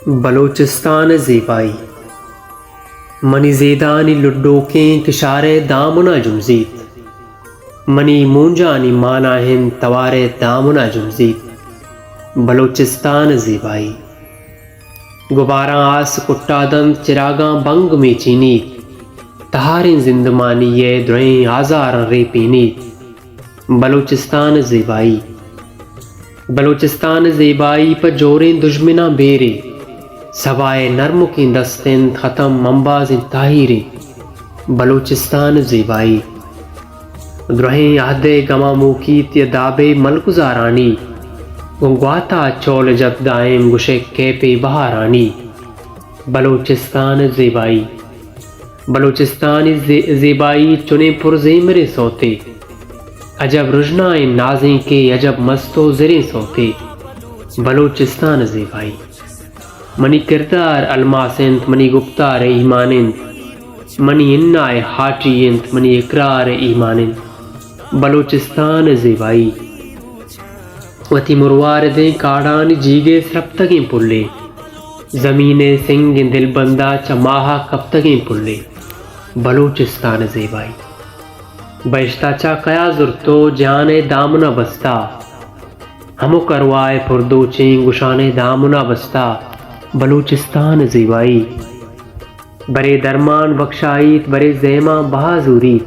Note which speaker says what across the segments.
Speaker 1: Balochistan ज़ेबाई money ज़ेदानी लुड्डोकें किशारे दामुना जुमजीत money मूंजानी माना हिंद तवारे दामुना जुमजीत बलोचिस्तान ज़ेबाई गुबारा आस कुट्टादम चिरागा बंग में चीनी तहारिन जिंदमानी ये द्रें आज़ार रे पीनी बलोचिस्तान ज़ेबाई बलोचिस्तान ज़ेबाई पर जोरें दुश्मना बेरे सवाए नर्म की दस्तिन ख़त्म मंबाज ताहिरे बलोचिस्तान ज़ेबाई द्रहें आहदे गमा मुकीत दाबे मलकुजारानी गुंगवाता चौल जब दाएम गुशे कैपे बहारानी बलोचिस्तान ज़ेबाई बलोचिस्तानी ज़ेबाई चुने पुरज़ेमरे सोते अजब रुजनाए नाज़ें के अजब मस्तो ज़रे सोते बलोचिस्तान ज़ेबाई मनी किरदार अलमासिंत मनी गुप्तार ईमानिंत मनी इन्नाए हाटियंत मनी इकरार ईमानिंत बलोचिस्तान ज़ेबाई वती मुरवार दे काड़ान जीगे सरप्तगें पुल्ले ज़मीने सिंग दिल बंदा चमाहा कप्तगें पुल्ले बलोचिस्तान ज़ेबाई बहिश्ता चा कया जुर्तो जाने दामुना बस्ता हमो करवाए फुरदोचें गुशाने दामुना बस्ता बलोचिस्तान ज़ेबाई बरे दरमान बख्शाईत बरे ज़ेमा बहाजूरी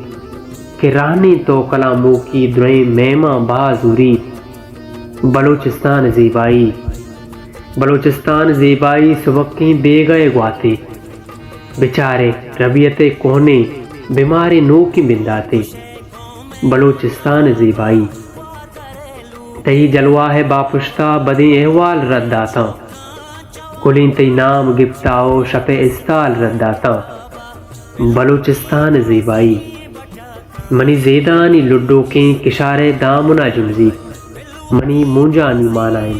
Speaker 1: के रानी तो कलामों की द्रें मेमा बहाजूरी बलोचिस्तान ज़ेबाई बलोचिस्तान ज़ेबाई सुबक्कें दे गए ग्वाते बेचारे रबियते कोहने बीमारी नो की बिंदाते बलोचिस्तान ज़ेबाई तही जलवा है बापुश्ता बदे अहवाल रद्दाता कुलिन तई नाम गिफ्ताओ शपे इस्ताल रद्दाता बलोचिस्तान ज़ेबाई मनी ज़ेदानी लुड्डो के किशारे दामुना जुमजी मनी मूंजानी मानाई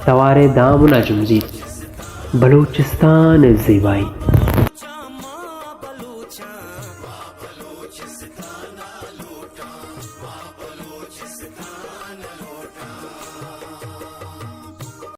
Speaker 1: सवारे दामुना जुमजी बलोचिस्तान ज़ेबाई।